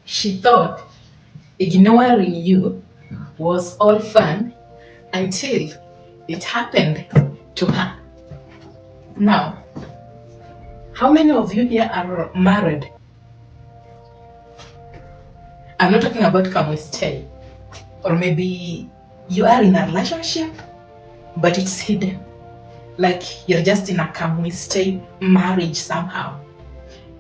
She thought ignoring you was all fun until it happened to her. Now, how many of you here are married? I'm not talking about come we stay. Or maybe you are in a relationship, but it's hidden. Like you're just in a come we stay marriage somehow.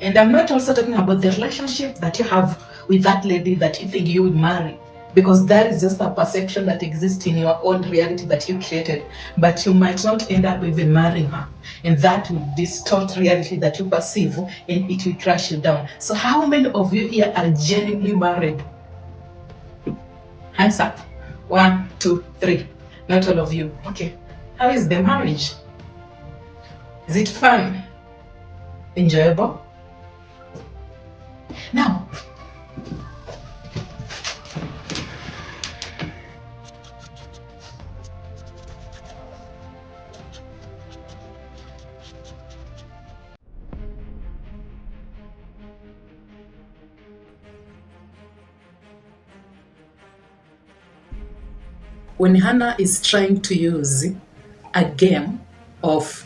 And I'm not also talking about the relationship that you have with that lady that you think you would marry, because that is just a perception that exists in your own reality that you created, but you might not end up even marrying her, and that will distort reality that you perceive, and it will crash you down. So how many of you here are genuinely married? Hands up. 1, 2, 3. Not all of you. Okay. How is the marriage? Is it fun? Enjoyable? Now, when Hannah is trying to use a game of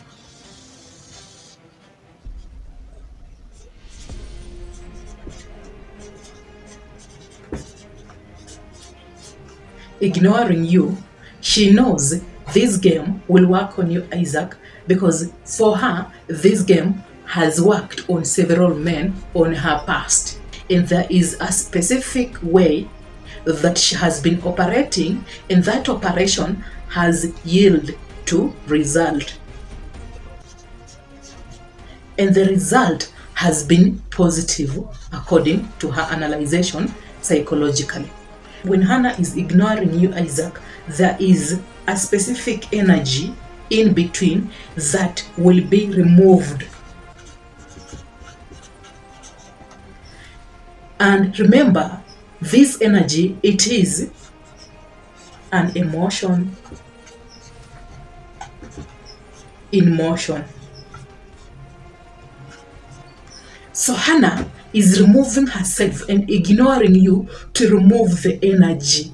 ignoring you, she knows this game will work on you, Isaac, because for her, this game has worked on several men on her past. And there is a specific way that she has been operating, and that operation has yielded to result. And the result has been positive according to her analyzation psychologically. When Hannah is ignoring you, Isaac, there is a specific energy in between that will be removed. And remember, this energy, it is an emotion in motion. So Hannah is removing herself and ignoring you to remove the energy,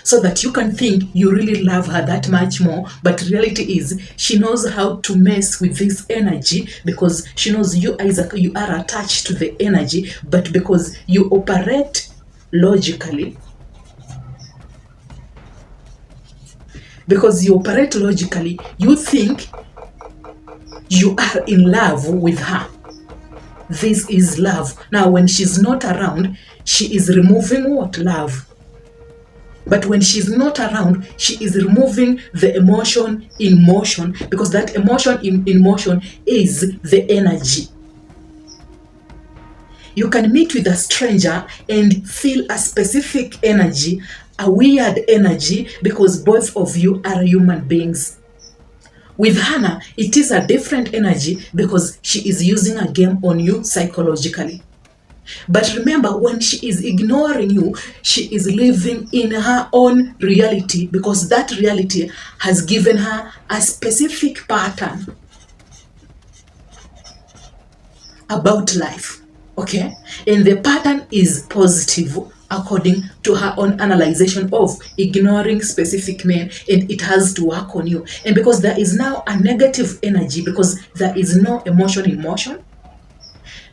so that you can think you really love her that much more, but reality is she knows how to mess with this energy, because she knows you, Isaac, you are attached to the energy, but because you operate logically, you think you are in love with her. This is love. Now, when she's not around, she is removing what? Love. But when she's not around, she is removing the emotion in motion, because that emotion in motion is the energy. You can meet with a stranger and feel a specific energy, a weird energy, because both of you are human beings. With Hannah, it is a different energy because she is using a game on you psychologically. But remember, when she is ignoring you, she is living in her own reality, because that reality has given her a specific pattern about life. Okay? And the pattern is positive according to her own analyzation of ignoring specific men, and it has to work on you. And because there is now a negative energy, because there is no emotion in motion,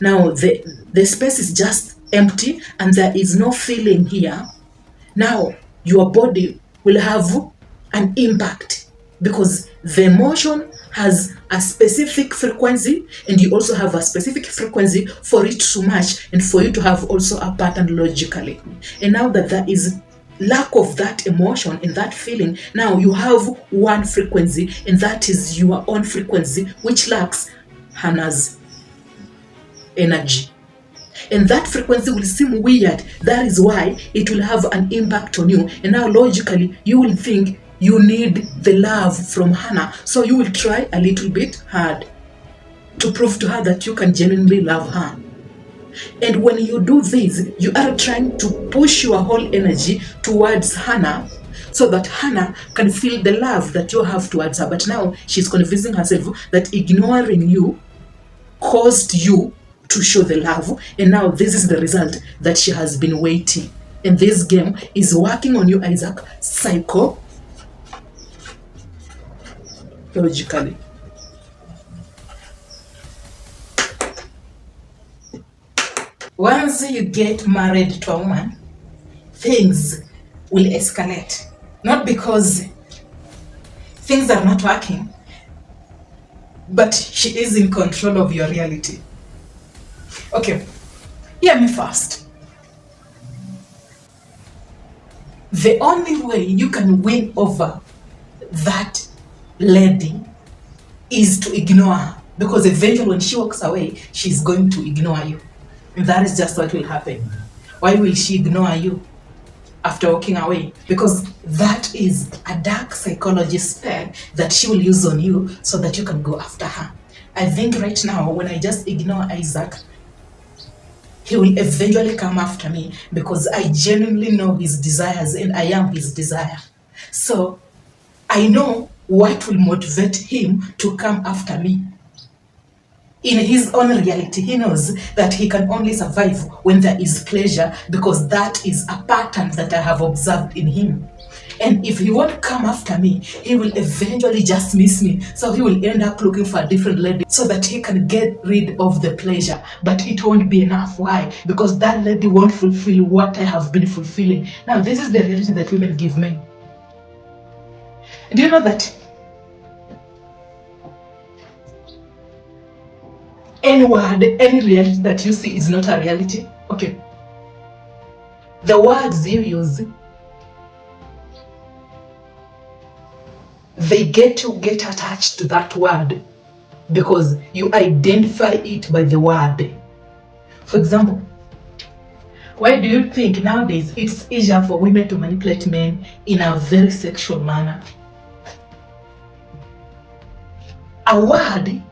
now the space is just empty and there is no feeling here. Now your body will have an impact, because the emotion has a specific frequency, and you also have a specific frequency for it to match and for you to have also a pattern logically. And now that there is lack of that emotion and that feeling, now you have one frequency, and that is your own frequency, which lacks Hannah's energy. And that frequency will seem weird. That is why it will have an impact on you. And now logically, you will think you need the love from Hannah. So you will try a little bit hard to prove to her that you can genuinely love her. And when you do this, you are trying to push your whole energy towards Hannah, so that Hannah can feel the love that you have towards her. But now she's convincing herself that ignoring you caused you to show the love, and now this is the result that she has been waiting. And this game is working on you, Isaac, psychologically. Once you get married to a woman, things will escalate. Not because things are not working, but she is in control of your reality. Okay, hear me first. The only way you can win over that lady is to ignore her, because eventually when she walks away, she's going to ignore you. And that is just what will happen. Why will she ignore you after walking away? Because that is a dark psychology spell that she will use on you so that you can go after her. I think right now, when I just ignore Isaac, he will eventually come after me, because I genuinely know his desires and I am his desire. So I know what will motivate him to come after me. In his own reality, he knows that he can only survive when there is pleasure, because that is a pattern that I have observed in him. And if he won't come after me, he will eventually just miss me. So he will end up looking for a different lady so that he can get rid of the pleasure. But it won't be enough. Why? Because that lady won't fulfill what I have been fulfilling. Now, this is the reality that women give men. Do you know that any word, any reality that you see is not a reality? Okay. The words you use, they get attached to that word because you identify it by the word. For example, why do you think nowadays it's easier for women to manipulate men in a very sexual manner? A word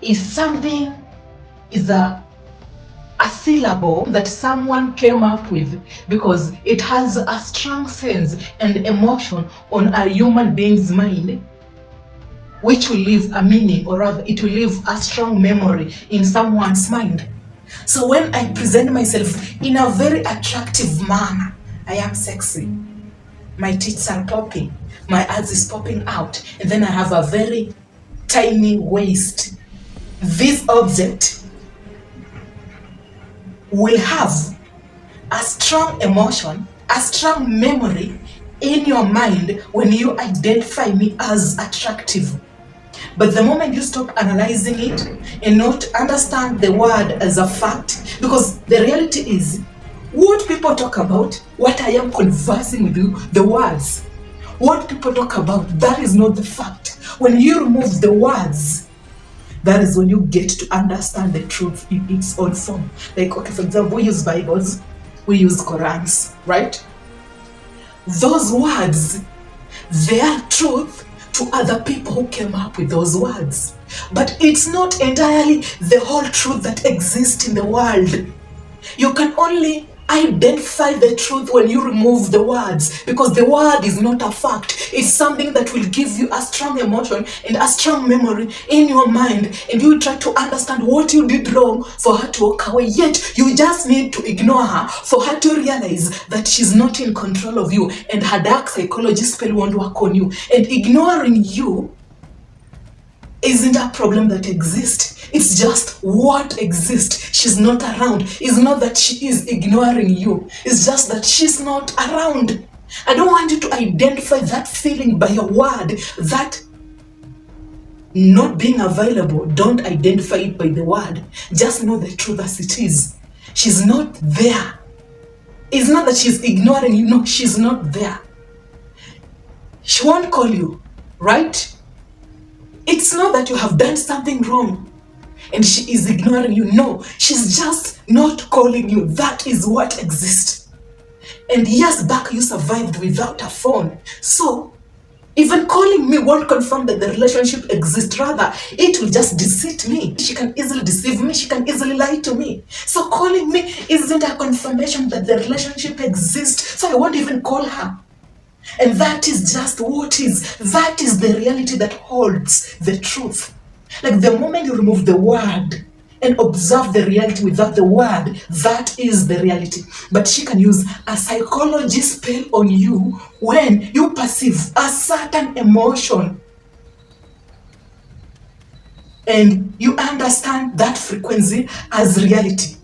is a syllable that someone came up with because it has a strong sense and emotion on a human being's mind, which will leave a meaning, or rather it will leave a strong memory in someone's mind. So when I present myself in a very attractive manner, I am sexy, my tits are popping, my ass is popping out, and then I have a very tiny waist. This object will have a strong emotion, a strong memory in your mind when you identify me as attractive. But the moment you stop analyzing it and not understand the word as a fact, because the reality is, what people talk about, what I am conversing with you, the words, what people talk about, that is not the fact. When you remove the words, that is when you get to understand the truth in its own form. Like, okay, for example, we use Bibles, we use Qurans, right? Those words, they are truth to other people who came up with those words. But it's not entirely the whole truth that exists in the world. You can only identify the truth when you remove the words, because the word is not a fact. It's something that will give you a strong emotion and a strong memory in your mind, and you try to understand what you did wrong for her to walk away. Yet you just need to ignore her for her to realize that she's not in control of you, and her dark psychology spell won't work on you. And ignoring you isn't a problem that exists. It's just what exists. She's not around. It's not that she is ignoring you. It's just that she's not around. I don't want you to identify that feeling by a word, that not being available. Don't identify it by the word. Just know the truth as it is. She's not there. It's not that she's ignoring you. No, she's not there. She won't call you, right? It's not that you have done something wrong and she is ignoring you. No, she's just not calling you. That is what exists. And years back, you survived without a phone. So even calling me won't confirm that the relationship exists. Rather, it will just deceive me. She can easily deceive me. She can easily lie to me. So calling me isn't a confirmation that the relationship exists. So I won't even call her. And that is just what is. That is the reality that holds the truth. Like the moment you remove the word and observe the reality without the word that is the reality. But she can use a psychology spell on you when you perceive a certain emotion and you understand that frequency as reality.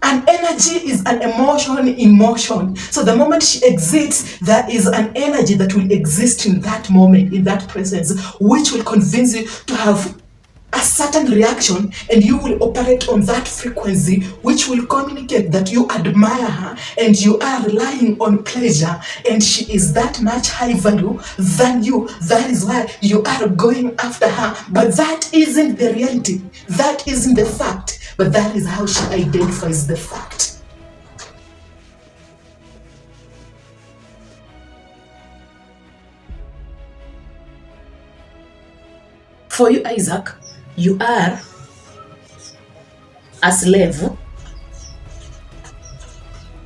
An energy is an emotion in motion. So the moment she exits, there is an energy that will exist in that moment, in that presence, which will convince you to have a certain reaction, and you will operate on that frequency, which will communicate that you admire her and you are relying on pleasure, and she is that much high value than you. That is why you are going after her. But that isn't the reality. That isn't the fact. But that is how she identifies the fact. For you, Isaac, you are a slave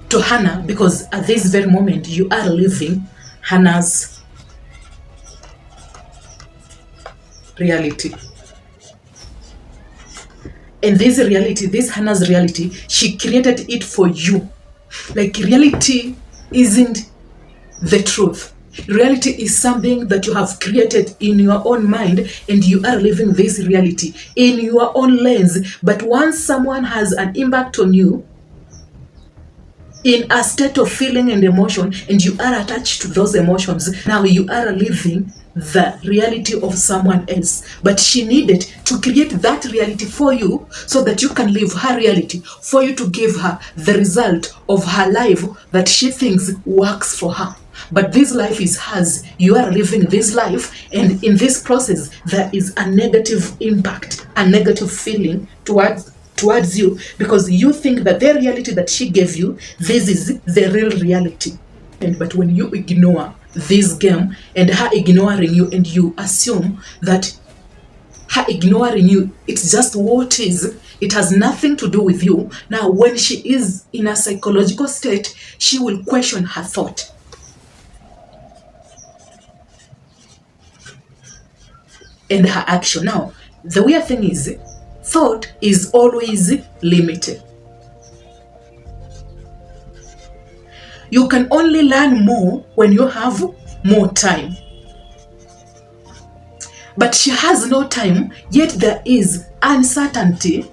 to Hannah, because at this very moment you are living Hannah's reality. And this reality, this Hannah's reality, she created it for you. Like, reality isn't the truth. Reality is something that you have created in your own mind, and you are living this reality in your own lens. But once someone has an impact on you in a state of feeling and emotion, and you are attached to those emotions, now you are living the reality of someone else. But she needed to create that reality for you so that you can live her reality, for you to give her the result of her life that she thinks works for her. But this life is hers. You are living this life, and in this process there is a negative impact, a negative feeling towards you, because you think that the reality that she gave you, this is the real reality. But when you ignore this game and her ignoring you, and you assume that her ignoring you, it's just what is, it has nothing to do with you. Now, when she is in a psychological state, she will question her thought. And her action. Now, the weird thing is, thought is always limited. You can only learn more when you have more time. But she has no time, yet there is uncertainty.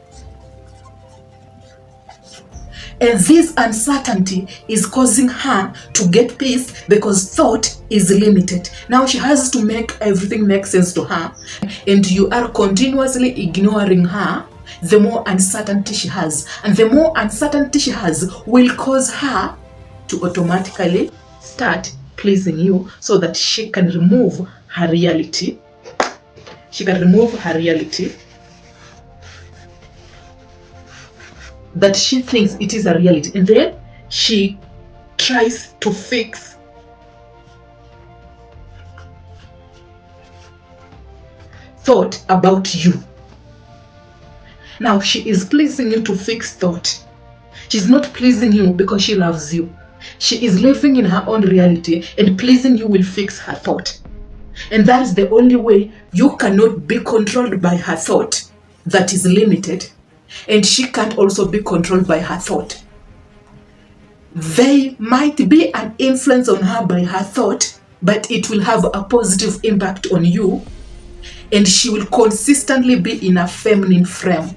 And this uncertainty is causing her to get peace, because thought is limited. Now she has to make everything make sense to her, and you are continuously ignoring her. The more uncertainty she has, and the more uncertainty she has will cause her to automatically start pleasing you, so that she can remove her reality. She can remove her reality that she thinks it is a reality, and then she tries to fix thought about you. Now she is pleasing you to fix thought. She's not pleasing you because she loves you. She is living in her own reality, and pleasing you will fix her thought. And that is the only way. You cannot be controlled by her thought that is limited, and she can't also be controlled by her thought. There might be an influence on her by her thought, but it will have a positive impact on you, and she will consistently be in a feminine frame.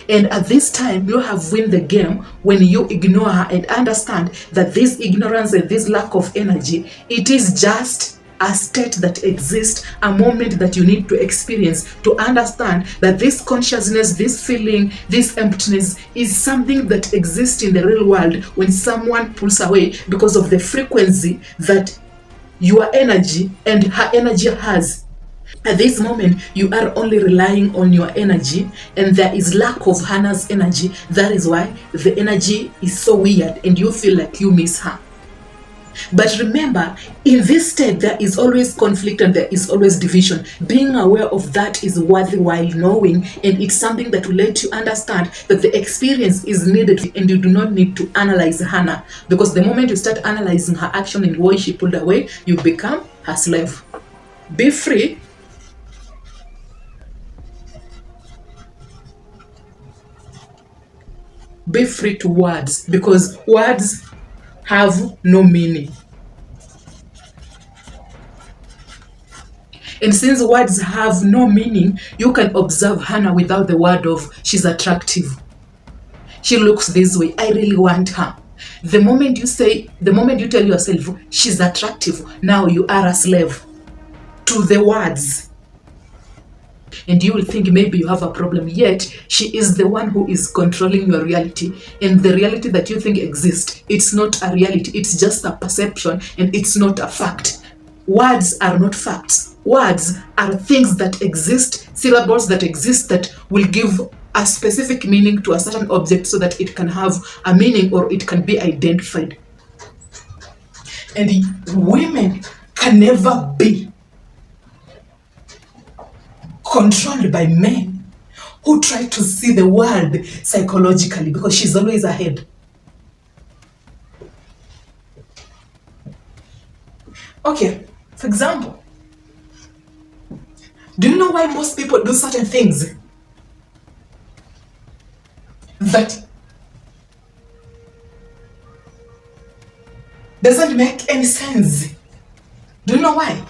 And at this time, you have won the game when you ignore her and understand that this ignorance and this lack of energy, it is just a state that exists, a moment that you need to experience to understand that this consciousness, this feeling, this emptiness is something that exists in the real world when someone pulls away, because of the frequency that your energy and her energy has. At this moment, you are only relying on your energy, and there is lack of Hannah's energy. That is why the energy is so weird and you feel like you miss her. But remember, in this state, there is always conflict and there is always division. Being aware of that is worthwhile knowing, and it's something that will let you understand that the experience is needed, and you do not need to analyze Hannah, because the moment you start analyzing her action and why she pulled away, you become her slave. Be free. Be free to words, because words have no meaning. And since words have no meaning, you can observe Hannah without the word of she's attractive. She looks this way. I really want her. The moment you tell yourself she's attractive, now you are a slave to the words. And you will think maybe you have a problem, yet she is the one who is controlling your reality. And the reality that you think exists, it's not a reality, it's just a perception, and it's not a fact. Words are not facts. Words are things that exist, syllables that exist, that will give a specific meaning to a certain object so that it can have a meaning or it can be identified. And women can never be controlled by men who try to see the world psychologically, because she's always ahead. Okay, for example, do you know why most people do certain things that doesn't make any sense? Do you know why?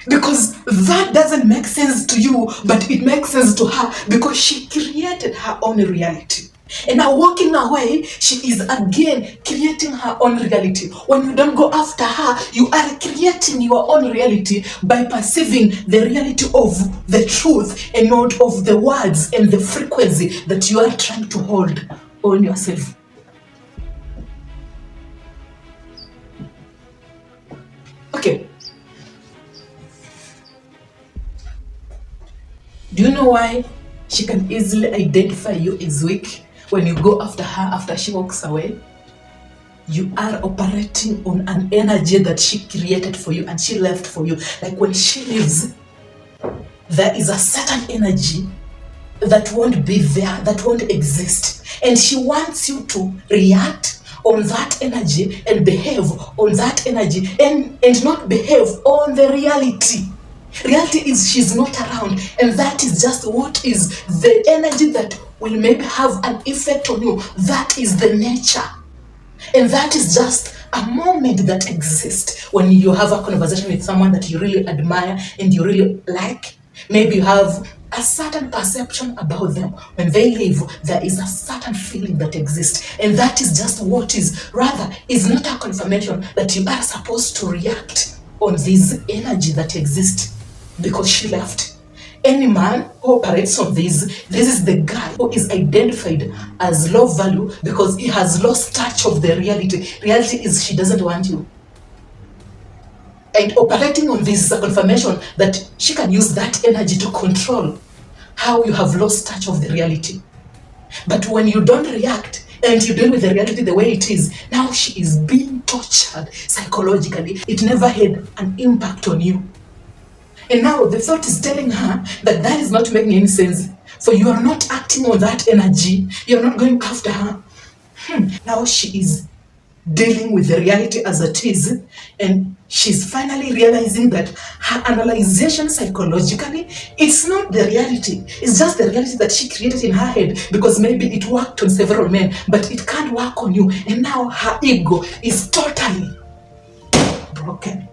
Because that doesn't make sense to you, but it makes sense to her, because she created her own reality. And now walking away, she is again creating her own reality. When you don't go after her, you are creating your own reality by perceiving the reality of the truth and not of the words and the frequency that you are trying to hold on yourself. Okay. Do you know why she can easily identify you as weak? When you go after her after she walks away, you are operating on an energy that she created for you and she left for you. Like when she leaves, there is a certain energy that won't be there, that won't exist. And she wants you to react on that energy and behave on that energy and not behave on the reality. Reality is she's not around, and that is just what is the energy that will maybe have an effect on you. That is the nature, and that is just a moment that exists when you have a conversation with someone that you really admire and you really like. Maybe you have a certain perception about them. When they leave, there is a certain feeling that exists, and that is just what is not a confirmation that you are supposed to react on this energy that exists because she left. Any man who operates on this is the guy who is identified as low value because he has lost touch of the reality. Reality is she doesn't want you. And operating on this is a confirmation that she can use that energy to control how you have lost touch of the reality. But when you don't react and you deal with the reality the way it is, now she is being tortured psychologically. It never had an impact on you. And now the thought is telling her that is not making any sense. So you are not acting on that energy. You're not going after her. Now she is dealing with the reality as it is, and she's finally realizing that her analyzation psychologically, it's not the reality. It's just the reality that she created in her head because maybe it worked on several men, but it can't work on you. And now her ego is totally broken.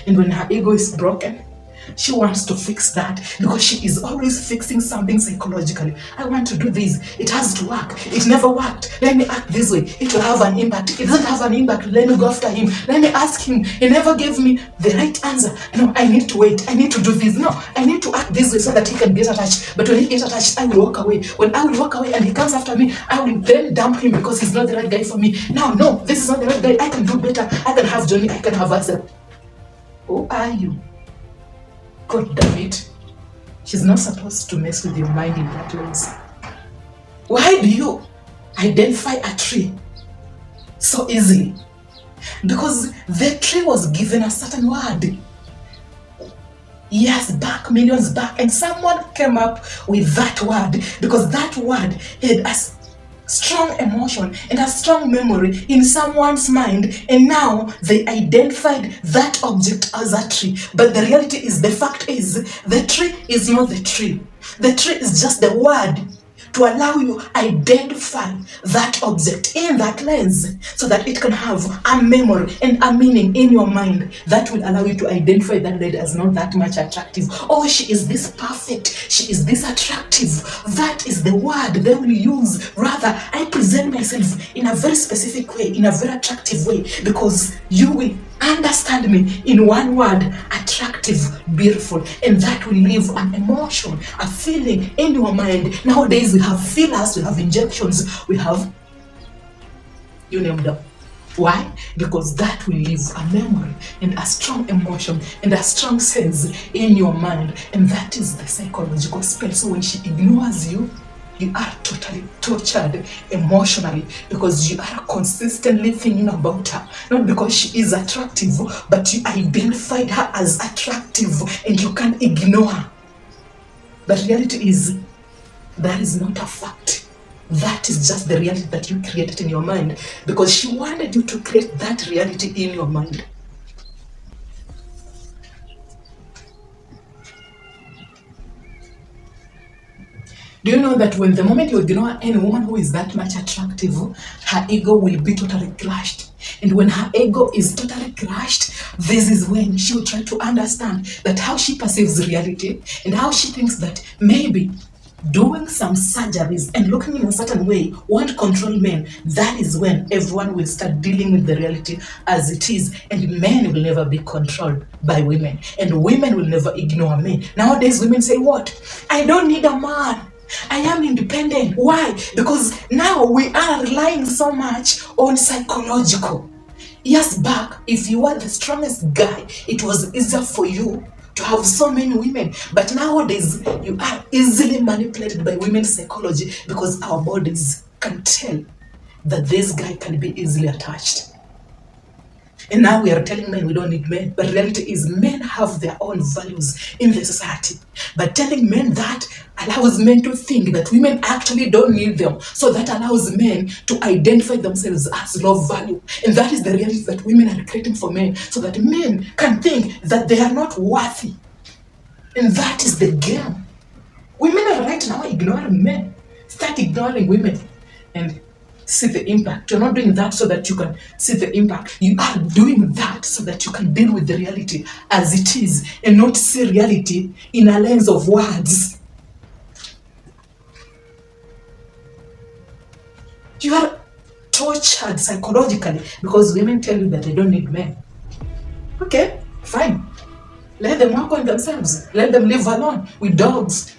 And when her ego is broken, she wants to fix that because she is always fixing something psychologically. I want to do this. It has to work. It never worked. Let me act this way. It will have an impact. It doesn't have an impact. Let me go after him. Let me ask him. He never gave me the right answer. No, I need to wait. I need to do this. No, I need to act this way so that he can get attached. But when he gets attached, I will walk away. When I will walk away and he comes after me, I will then dump him because he's not the right guy for me. No, this is not the right guy. I can do better. I can have Johnny. I can have Asel. Who are you? God damn it. She's not supposed to mess with your mind in that way. Why do you identify a tree so easily? Because the tree was given a certain word. Years back, millions back, and someone came up with that word because that word had a strong emotion and a strong memory in someone's mind, and now they identified that object as a tree. But the reality is, the fact is, the tree is not the tree. The tree is just the word to allow you identify that object in that lens so that it can have a memory and a meaning in your mind that will allow you to identify that lady as not that much attractive. Oh, she is this perfect, she is this attractive. That is the word they will use. Rather, I present myself in a very specific way, in a very attractive way, because you will understand me in one word: attractive, beautiful. And that will leave an emotion, a feeling in your mind. Nowadays we have fillers, we have injections, we have, you name them. Why? Because that will leave a memory and a strong emotion and a strong sense in your mind. And that is the psychological spell. So when she ignores you, you are totally tortured emotionally, because you are consistently thinking about her. Not because she is attractive, but you identified her as attractive and you can't ignore her. The reality is, that is not a fact. That is just the reality that you created in your mind, because she wanted you to create that reality in your mind. Do you know that when the moment you ignore any woman who is that much attractive, her ego will be totally crushed? And when her ego is totally crushed, this is when she will try to understand that how she perceives reality and how she thinks that maybe doing some surgeries and looking in a certain way won't control men. That is when everyone will start dealing with the reality as it is, and men will never be controlled by women, and women will never ignore men. Nowadays women say, what? I don't need a man, I am independent. Why? Because now we are relying so much on psychological. Years back, if you were the strongest guy, it was easier for you to have so many women. But nowadays, you are easily manipulated by women's psychology, because our bodies can tell that this guy can be easily attached. And now we are telling men we don't need men. But reality is, men have their own values in the society. But telling men that allows men to think that women actually don't need them. So that allows men to identify themselves as low value. And that is the reality that women are creating for men, so that men can think that they are not worthy. And that is the game. Women are right now ignoring men. Start ignoring women and see the impact. You're not doing that so that you can see the impact. You are doing that so that you can deal with the reality as it is, and not see reality in a lens of words. You are tortured psychologically because women tell you that they don't need men. Okay, fine. Let them work on themselves. Let them live alone with dogs.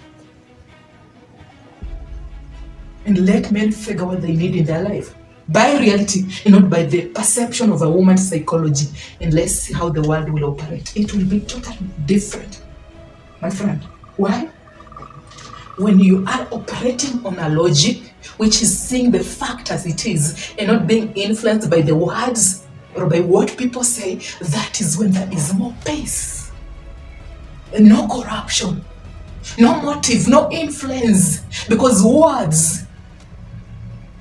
And let men figure what they need in their life by reality and not by the perception of a woman's psychology. And let's see how the world will operate. It will be totally different, my friend. Why? When you are operating on a logic which is seeing the fact as it is and not being influenced by the words or by what people say, that is when there is more peace, no corruption, no motive, no influence, because words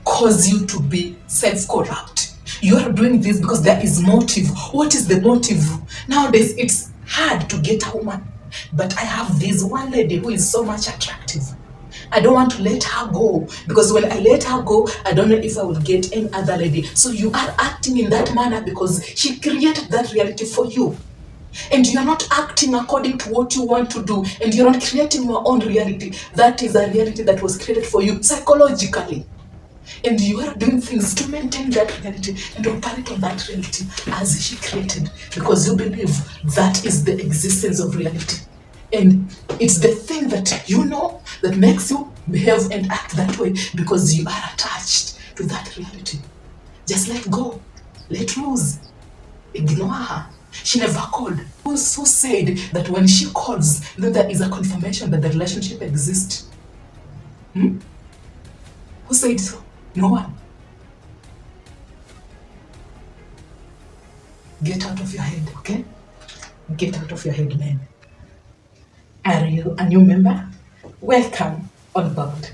cause you to be self-corrupt. You are doing this because there is motive. What is the motive? Nowadays, it's hard to get a woman. But I have this one lady who is so much attractive. I don't want to let her go, because when I let her go, I don't know if I will get any other lady. So you are acting in that manner because she created that reality for you. And you're not acting according to what you want to do, and you're not creating your own reality. That is a reality that was created for you psychologically. And you are doing things to maintain that reality and operate on that reality as she created, because you believe that is the existence of reality. And it's the thing that you know that makes you behave and act that way, because you are attached to that reality. Just let go. Let loose. Ignore her. She never called. Who said that when she calls, then there is a confirmation that the relationship exists? Who said so? No one. Get out of your head, okay? Get out of your head, man. Are you a new member? Welcome on board.